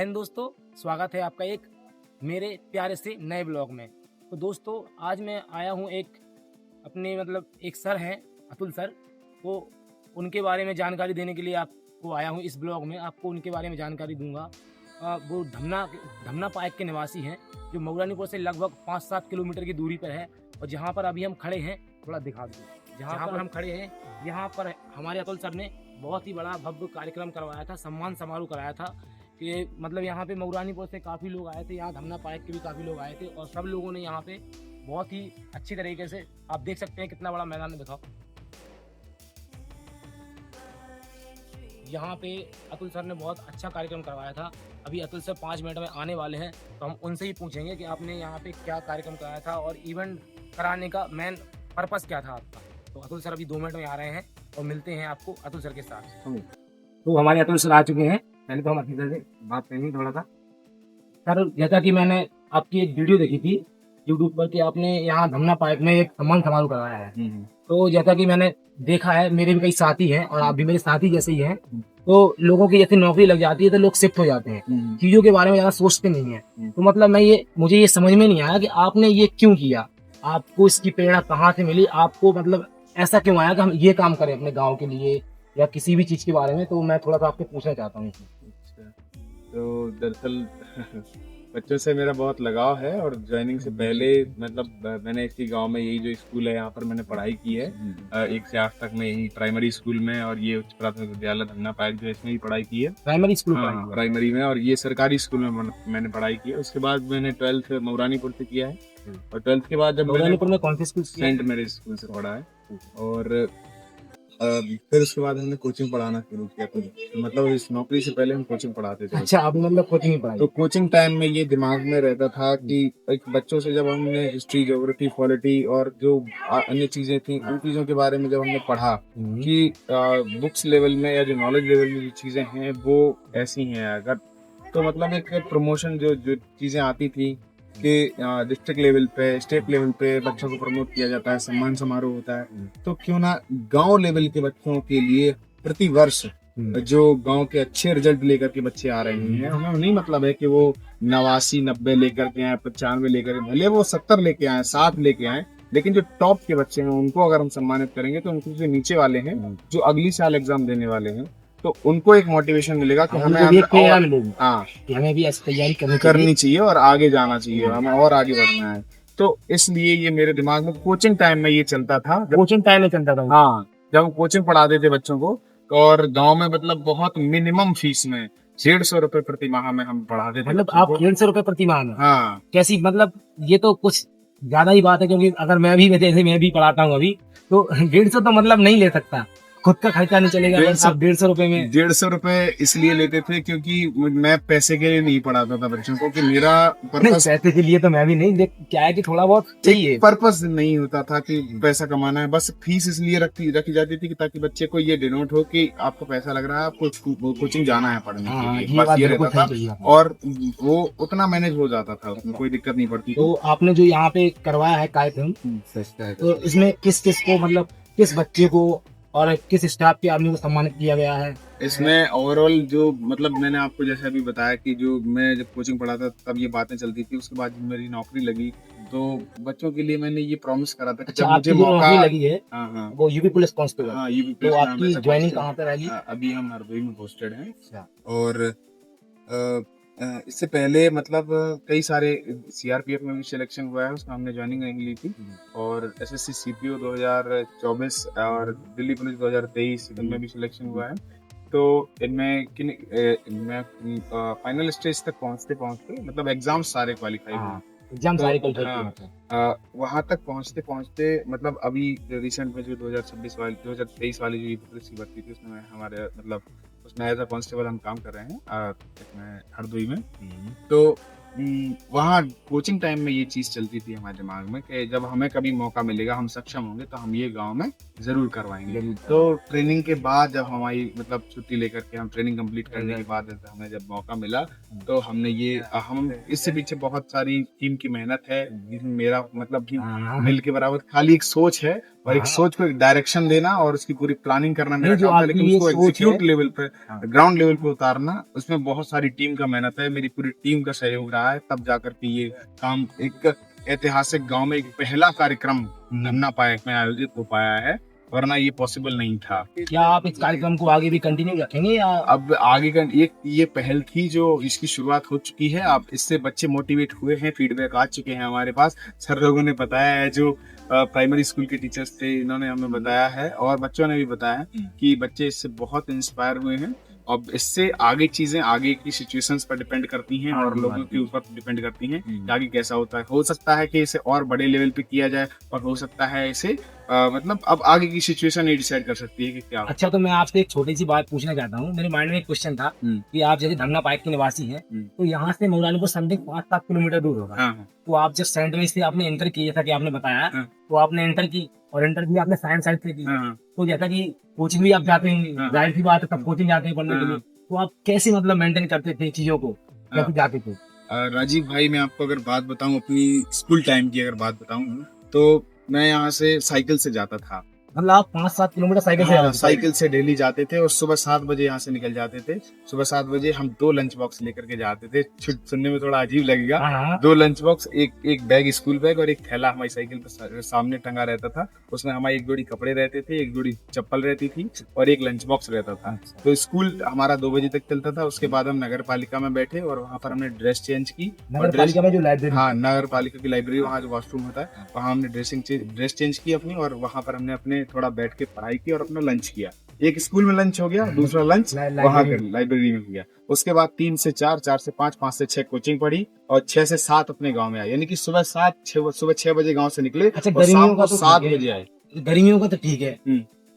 हिंद दोस्तों, स्वागत है आपका एक मेरे प्यारे से नए ब्लॉग में। तो दोस्तों आज मैं आया हूँ एक अपने एक सर हैं अतुल सर, तो उनके बारे में जानकारी देने के लिए आपको आया हूँ। इस ब्लॉग में आपको उनके बारे में जानकारी दूंगा। वो धमना पाइक के निवासी हैं जो मऊरानीपुर से लगभग 5-7 किलोमीटर की दूरी पर है। और जहाँ पर अभी हम खड़े हैं, थोड़ा दिखा दो, जहाँ पर हम खड़े हैं यहाँ पर हमारे अतुल सर ने बहुत ही बड़ा भव्य कार्यक्रम करवाया था, सम्मान समारोह कराया था कि यहाँ पे मऊरानीपुर से काफ़ी लोग आए थे, यहाँ धमना पाइक के भी काफ़ी लोग आए थे और सब लोगों ने यहाँ पे बहुत ही अच्छी तरीके से, आप देख सकते हैं कितना बड़ा मैदान है, दिखाओ। यहाँ पे अतुल सर ने बहुत अच्छा कार्यक्रम करवाया था। अभी अतुल सर 5 मिनट में आने वाले हैं, तो हम उनसे ही पूछेंगे कि आपने यहाँ पे क्या कार्यक्रम कराया था और इवेंट कराने का मेन पर्पस क्या था आपका। तो अतुल सर अभी 2 मिनट में आ रहे हैं और मिलते हैं आपको अतुल सर के साथ। तो हमारे अतुल सर आ चुके हैं। पहले तो हम अपनी तरह से बात करेंगे थोड़ा सा। सर जैसा कि मैंने आपकी एक वीडियो देखी थी यूट्यूब पर कि आपने यहाँ धमना पाइक में एक सम्मान समारोह कराया है, तो जैसा कि मैंने देखा है, मेरे भी कई साथी हैं और आप भी मेरे साथी जैसे ही हैं, तो लोगों की जैसे नौकरी लग जाती है तो लोग शिफ्ट हो जाते हैं, चीजों के बारे में ज्यादा सोचते नहीं है। तो मुझे ये समझ में नहीं आया कि आपने ये क्यों किया, आपको इसकी प्रेरणा कहाँ से मिली, आपको ऐसा क्यों आया कि हम ये काम करें अपने गाँव के लिए या किसी भी चीज के बारे में। तो मैं थोड़ा सा आपसे पूछना चाहता हूँ। तो दरअसल बच्चों से मेरा बहुत लगाव है और ज्वाइनिंग से पहले मैंने इसी गांव में, यही जो स्कूल है यहाँ पर मैंने पढ़ाई की है 1 से 8 तक में, यही प्राइमरी स्कूल में, और ये उच्च प्राथमिक विद्यालय धमना पाइक जो इसमें ही पढ़ाई की है, प्राइमरी स्कूल। हाँ, प्राइमरी में, और ये सरकारी स्कूल में मैंने पढ़ाई की है। उसके बाद मैंने 12th मऊरानीपुर से किया है और 12th के बाद जब मऊरानीपुर में कौन से स्कूल? सेंट मैरिज स्कूल से पढ़ा है। और फिर उसके बाद हमने कोचिंग पढ़ाना शुरू किया। तो इस नौकरी से पहले हम कोचिंग पढ़ाते थे। अच्छा, आप कोचिंग पढ़ाई? तो कोचिंग टाइम में ये दिमाग में रहता था कि एक बच्चों से जब हमने हिस्ट्री, ज्योग्राफी, पॉलिटी और जो अन्य चीजें थी, उन चीजों के बारे में जब हमने पढ़ा कि बुक्स लेवल में या जो नॉलेज लेवल में जो चीजें हैं वो ऐसी हैं, अगर तो एक प्रमोशन जो चीजें आती थी कि डिस्ट्रिक्ट लेवल पे, स्टेट लेवल पे बच्चों को प्रमोट किया जाता है, सम्मान समारोह होता है, तो क्यों ना गांव लेवल के बच्चों के लिए प्रति वर्ष जो गांव के अच्छे रिजल्ट लेकर के बच्चे आ रहे हैं, हमें नहीं मतलब है कि वो 89-90 लेकर के आए, 95 लेकर, भले वो 70 लेके आए, 60 लेके आए, लेकिन जो टॉप के बच्चे हैं उनको अगर हम सम्मानित करेंगे तो उनको जो नीचे वाले हैं, जो अगली साल एग्जाम देने वाले हैं, तो उनको एक मोटिवेशन मिलेगा कि हमें हमें भी ऐसी तैयारी करनी चाहिए और आगे जाना चाहिए, हमें और आगे बढ़ना है। तो इसलिए ये मेरे दिमाग में कोचिंग टाइम में ये चलता था। कोचिंग टाइम में चलता था? हाँ, जब हम कोचिंग पढ़ाते थे बच्चों को, और गांव में बहुत मिनिमम फीस में 150 रुपए प्रति माह में हम पढ़ाते थे। आप 150 रुपए प्रति माह में? हाँ। कैसी, ये तो कुछ ज्यादा ही बात है, क्योंकि अगर मैं भी पढ़ाता हूँ अभी, तो 150 तो नहीं ले सकता, खुद का खर्चा नहीं चलेगा। 150 रुपए में 150 रुपए इसलिए लेते थे क्योंकि मैं पैसे के लिए नहीं पढ़ाता था बच्चों को, कि मेरा पर्पस, पैसे के लिए तो मैं भी नहीं, क्या है कि थोड़ा बहुत चाहिए, पर्पस नहीं होता था कि पैसा कमाना है, बस फीस इसलिए रखी जाती थी कि ताकि बच्चे को ये डिनोट हो कि आपको पैसा लग रहा है, आपको कोचिंग जाना है पढ़ने के लिए, बस ये रहता था, और वो उतना मैनेज हो जाता था, उसमें कोई दिक्कत नहीं पड़ती। तो आपने जो यहाँ पे करवाया है कार्यक्रम, तो इसमें किस को किस बच्चे को और किस स्टाफ के आदमी को सम्मानित किया गया है? इसमें ओवरऑल जो मैंने आपको जैसे अभी बताया कि जो मैं जब कोचिंग पढ़ाता तब ये बातें चलती थी, उसके बाद जब मेरी नौकरी लगी तो बच्चों के लिए मैंने ये प्रॉमिस करा था कि जब मुझे मौका लगी है, वो यूपी पुलिस कांस्टेबल। हाँ, यूपी पुलिस। तो आपकी ज्वाइनिंग कहाँ पर रहेगी? अभी हम हरदोई में पोस्टेड हैं, और इससे पहले कई सारे सीआरपीएफ में भी सिलेक्शन हुआ है, उसमें हमने ज्वाइनिंग नहीं ली थी, और एसएससी सीपीओ 2024 और दिल्ली पुलिस 2023 इनमें भी सिलेक्शन हुआ है। तो इनमें फाइनल स्टेज तक पहुंचते एग्जाम सारे क्वालिफाई हुए, एग्जाम सारे क्वालिफाई, वहां तक पहुंचते अभी रिसेंट में जो 2023 वाली जो पुलिस की भर्ती थी, उसमें हमारे उसमें एज अ कांस्टेबल हम काम कर रहे हैं हरदोई में। तो वहाँ कोचिंग टाइम में ये चीज चलती थी हमारे दिमाग में कि जब हमें कभी मौका मिलेगा, हम सक्षम होंगे, तो हम ये गांव में जरूर करवाएंगे। तो ट्रेनिंग के बाद जब हमारी छुट्टी लेकर के हम ट्रेनिंग कंप्लीट करने के बाद हमें जब मौका मिला, तो हमने हम इससे पीछे बहुत सारी टीम की मेहनत है, जिसमें मेरा मिल के बराबर, खाली एक सोच है और एक हाँ। सोच को एक डायरेक्शन देना और उसकी पूरी प्लानिंग करना मेरा नहीं, जो काम था, आपकी लेकिन ये उसको सोच एग्जीक्यूट है। लेवल पे, हाँ। ग्राउंड लेवल पे उतारना, उसमें बहुत सारी टीम का मेहनत है, मेरी पूरी टीम का सहयोग रहा है, तब जाकर के ये काम एक ऐतिहासिक गांव में एक पहला कार्यक्रम धन्ना पायक में आयोजित हो पाया है, वरना ये पॉसिबल नहीं था। क्या आप इस कार्यक्रम को आगे भी कंटिन्यू रखेंगे या अब आगे का ये पहल थी जो इसकी शुरुआत हो चुकी है, अब इससे बच्चे मोटिवेट हुए हैं, फीडबैक आ चुके हैं हमारे पास, सर लोगों ने बताया है, जो प्राइमरी स्कूल के टीचर्स थे इन्होंने हमें बताया है और बच्चों ने भी बताया है कि बच्चे इससे बहुत इंस्पायर हुए हैं। अब इससे आगे चीजें आगे की सिचुएशंस पर डिपेंड करती हैं और लोगों के ऊपर डिपेंड करती हैं कि आगे कैसा होता है। हो सकता है कि इसे और बड़े लेवल पे किया जाए और हो सकता है इसे मतलब अब आगे की सिचुएशन ये डिसाइड कर सकती है कि क्या हो। अच्छा, तो मैं आपसे एक छोटी सी बात पूछना चाहता हूँ। मेरे माइंड में एक क्वेश्चन था कि आप जैसे धन्ना पाइक के निवासी हैं, तो यहाँ से मौलालीपुर समथिंग 5-7 किलोमीटर दूर होगा। हाँ, तो आप जब सेंट में से आपने इंटर किया था कि आपने बताया, हाँ। तो आपने इंटर की और इंटर भी आपने साइंस साइड से की। हाँ, तो जैसा कि कोचिंग भी आप जाते हैं, हाँ। जाहिर सी बात है, सब कोचिंग जाते हैं पढ़ने के लिए, हाँ। तो आप कैसे मतलब मेंटेन करते थे चीजों को, कैसे जाते थे? राजीव भाई, मैं आपको अगर बात बताऊं अपनी स्कूल टाइम की अगर बात बताऊं तो मैं यहाँ से साइकिल से जाता था। मतलब आप 5-7 किलोमीटर साइकिल से हाँ, जाते थे? साइकिल से डेली जाते थे और सुबह 7 बजे यहाँ से निकल जाते थे। सुबह 7 बजे हम 2 लंच बॉक्स लेकर के जाते थे। सुनने में थोड़ा अजीब लगेगा, हाँ। 2 लंच बॉक्स, एक बैग, स्कूल बैग और एक थैला हमारी साइकिल पर सामने टंगा रहता था। उसमें हमारी एक जोड़ी कपड़े रहते थे, एक जोड़ी चप्पल रहती थी और एक लंच बॉक्स रहता था। तो स्कूल हमारा 2 बजे तक चलता था। उसके बाद हम नगर पालिका में बैठे और वहाँ पर हमने ड्रेस चेंज की। नगर पालिका में जो लाइब्रेरी, हाँ, नगर पालिका की लाइब्रेरी, वहाँ जो वॉशरूम होता है, वहाँ हमने ड्रेस चेंज की अपनी और वहाँ पर हमने अपने थोड़ा बैठ के पढ़ाई की और अपना लंच किया। एक स्कूल में लंच हो गया, दूसरा लंच वहाँ कर लाइब्रेरी में हो गया। उसके बाद 3 से 4, 4 से 5, 5 से 6 कोचिंग पढ़ी और 6 से 7 अपने गांव में आए, यानी कि सुबह 6 बजे गांव से निकले। अच्छा, और गर्मियों शाम का को तो 7 ठीक है। बजे आए। गर्मियों का तो ठीक है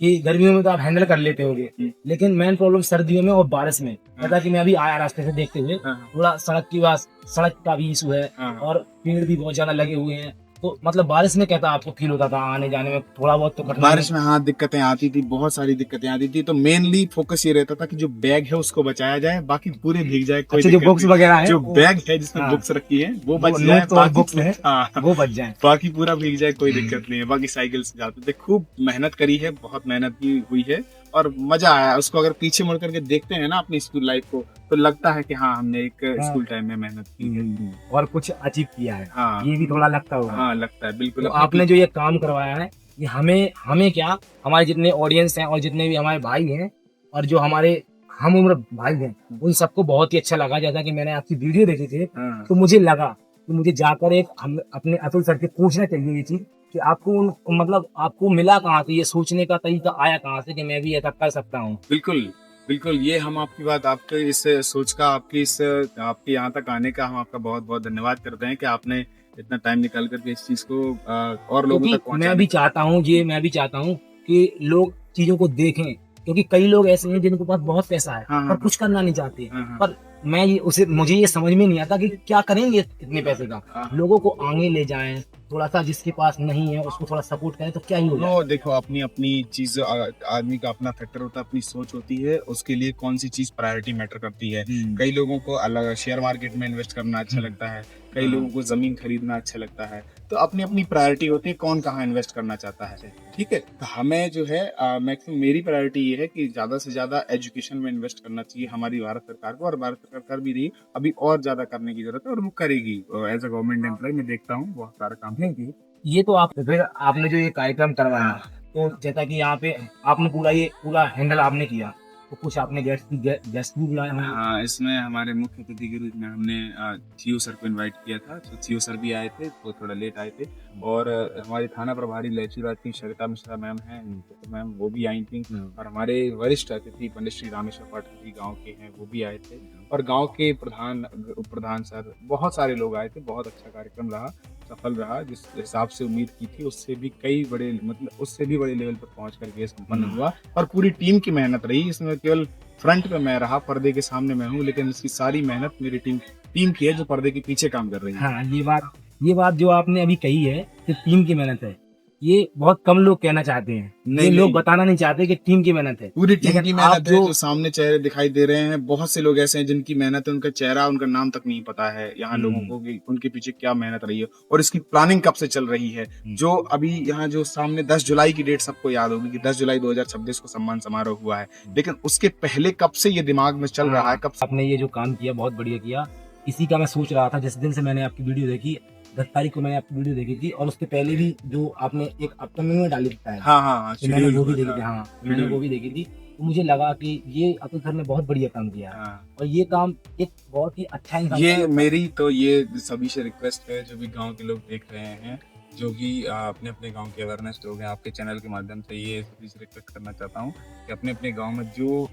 कि गर्मियों में तो आप हैंडल कर लेते होगे, लेकिन मेन प्रॉब्लम सर्दियों में और बारिश में। पता कि मैं अभी आया रास्ते से देखते हुए, थोड़ा सड़क का भी इशू है और पेड़ भी बहुत ज्यादा लगे हुए हैं। तो मतलब बारिश में कहता आपको फील होता था आने जाने में थोड़ा बहुत तो कठिनाई? बारिश में हाँ, दिक्कतें आती थी, बहुत सारी दिक्कतें आती थी। तो मेनली फोकस ये रहता था कि जो बैग है उसको बचाया जाए, बाकी पूरे भीग जाए कोई अच्छा, जो बुक्स वगैरह है, जो बैग है जिसमें हाँ, बुक्स रखी है वो बच जाए, बुक्स है वो बच जाए, बाकी पूरा भीग जाए, कोई दिक्कत नहीं है। बाकी साइकिल से जाते थे। खूब मेहनत करी है, बहुत मेहनत की हुई है और मजा आया। उसको अगर पीछे मुड़ करके देखते हैं ना अपनी स्कूल लाइफ को, तो लगता है कि हाँ, हमने एक स्कूल टाइम में मेहनत की है और कुछ अचीव किया है। हाँ, ये भी थोड़ा लगता होगा। हाँ, लगता है बिल्कुल। तो आपने जो ये काम करवाया है, ये हमें क्या, हमारे जितने ऑडियंस हैं और जितने भी हमारे भाई हैं और जो हमारे हम उम्र भाई हैं, उन सबको बहुत ही अच्छा लगा। जैसा कि मैंने आपकी वीडियो देखी थी, तो मुझे लगा कि मुझे जाकर अपने अतुल सर से पूछना चाहिए ये चीज कि आपको मिला कहाँ से, ये सोचने का तरीका आया कहाँ से कि मैं भी ऐसा कर सकता हूँ? बिल्कुल, ये हम आपकी बात, आपके इस सोच का, आपके यहाँ तक आने का हम आपका बहुत बहुत धन्यवाद करते हैं कि आपने इतना टाइम निकाल करके इस चीज को और लोगों तक पहुंचाने। मैं भी चाहता हूँ कि लोग चीजों को देखें, क्योंकि कई लोग ऐसे हैं जिनके पास बहुत पैसा है पर कुछ करना नहीं चाहते। पर मुझे ये समझ में नहीं आता कि क्या करेंगे इतने पैसे का। लोगों को आगे ले जाएं, थोड़ा सा जिसके पास नहीं है उसको थोड़ा सपोर्ट करें तो क्या ही होगा। देखो, अपनी चीज, आदमी का अपना फैक्टर होता है, अपनी सोच होती है, उसके लिए कौन सी चीज प्रायोरिटी मैटर करती है। कई लोगों को अलग शेयर मार्केट में इन्वेस्ट करना अच्छा लगता है, कई लोगों को जमीन खरीदना अच्छा लगता है। तो अपनी अपनी प्रायोरिटी होती है, कौन कहाँ इन्वेस्ट करना चाहता है। ठीक है, तो हमें जो है मैक्सिमम मेरी प्रायोरिटी ये है कि ज्यादा से ज्यादा एजुकेशन में इन्वेस्ट करना चाहिए हमारी भारत सरकार को, और भारत सरकार कर भी रही, अभी और ज्यादा करने की जरूरत है और वो करेगी। एज अ गवर्नमेंट एम्प्लॉय मैं देखता हूँ बहुत सारा काम है। ये तो आपने जो ये कार्यक्रम करवाया, तो जैसा कि यहाँ पे आपने पूरा हैंडल आपने किया, तो कुछ आपने गेस्ट भी बुलाए होंगे? हाँ, इसमें हमारे मुख्य अतिथि के रूप में हमने सीओ सर को इनवाइट किया था। तो सीओ सर भी आए थे, वो थोड़ा लेट आए थे। और हमारी थाना प्रभारी लहचूराज की सरिता मिश्रा मैम हैं, मैम वो भी आई थी। और हमारे वरिष्ठ अतिथि पंडित श्री रामेश्वर पाठक जी गाँव के हैं, वो भी आए थे। और गाँव के उप प्रधान सर, बहुत सारे लोग आए थे। बहुत अच्छा कार्यक्रम रहा, सफल रहा। जिस हिसाब से उम्मीद की थी उससे भी बड़े लेवल पर पहुंच करके संपन्न हुआ। और पूरी टीम की मेहनत रही इसमें। केवल फ्रंट पे मैं रहा, पर्दे के सामने मैं हूँ, लेकिन इसकी सारी मेहनत मेरी टीम की है जो पर्दे के पीछे काम कर रही है। हाँ, ये बात जो आपने अभी कही है कि टीम की मेहनत है, ये बहुत कम लोग कहना चाहते हैं। नहीं, ये लोग नहीं। बताना नहीं चाहते कि टीम की मेहनत है। पूरी टीम लेकिन की आप मेहनत है, जो जो सामने चेहरे दिखाई दे रहे हैं, बहुत से लोग ऐसे हैं जिनकी मेहनत है, उनका चेहरा, उनका नाम तक नहीं पता है यहाँ लोगों को कि उनके पीछे क्या मेहनत रही है और इसकी प्लानिंग कब से चल रही है। जो अभी यहाँ जो सामने 10 जुलाई की डेट सबको याद होगी कि 10 जुलाई 2026 को सम्मान समारोह हुआ है, लेकिन उसके पहले कब से ये दिमाग में चल रहा है, कब से आपने ये जो काम किया बहुत बढ़िया किया। इसी का मैं सोच रहा था जिस दिन से मैंने आपकी वीडियो देखी, 10 तारीख को मैंने आपकी वीडियो देखी थी और उसके पहले भी जो आपने एक अपकमिंग में डाली थी शायद। हाँ, हाँ, हाँ, तो मैंने शेड्यूल वो भी हुआ देखी था। थी, हाँ, मैंने शेड्यूल वो भी देखी थी। तो मुझे लगा कि ये अतुल सर ने बहुत बढ़िया काम किया है हाँ। और ये काम एक बहुत ही अच्छा इंसान ये कर सकता है। मेरी तो ये सभी से रिक्वेस्ट है जो भी गांव के लोग देख रहे हैं, जो भी अपने अपने गांव के अवेयरनेस लोग हैं, आपके चैनल के माध्यम से ये सभी से रिक्वेस्ट करना चाहता हूँ कि अपने अपने गांव में जो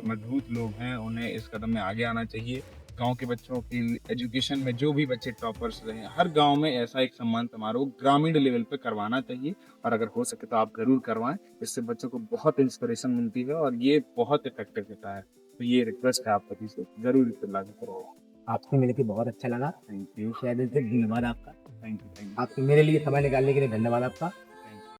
मजबूत लोग हैं उन्हें इस कदम में आगे आना चाहिए। गांव के बच्चों की एजुकेशन में जो भी बच्चे टॉपर्स रहे हैं, हर गांव में ऐसा एक सम्मान समारोह ग्रामीण लेवल पे करवाना चाहिए और अगर हो सके तो आप जरूर करवाएं। इससे बच्चों को बहुत इंस्पिरेशन मिलती है और ये बहुत इफेक्टिव होता है। तो ये रिक्वेस्ट है आप सभी से, जरूर इसे लागू करो। आपसे मिलकर बहुत अच्छा लगा। थैंक यू, शायद इससे धन्यवाद आपका। Thank you, thank you. आपके मेरे लिए समय निकालने के लिए धन्यवाद आपका।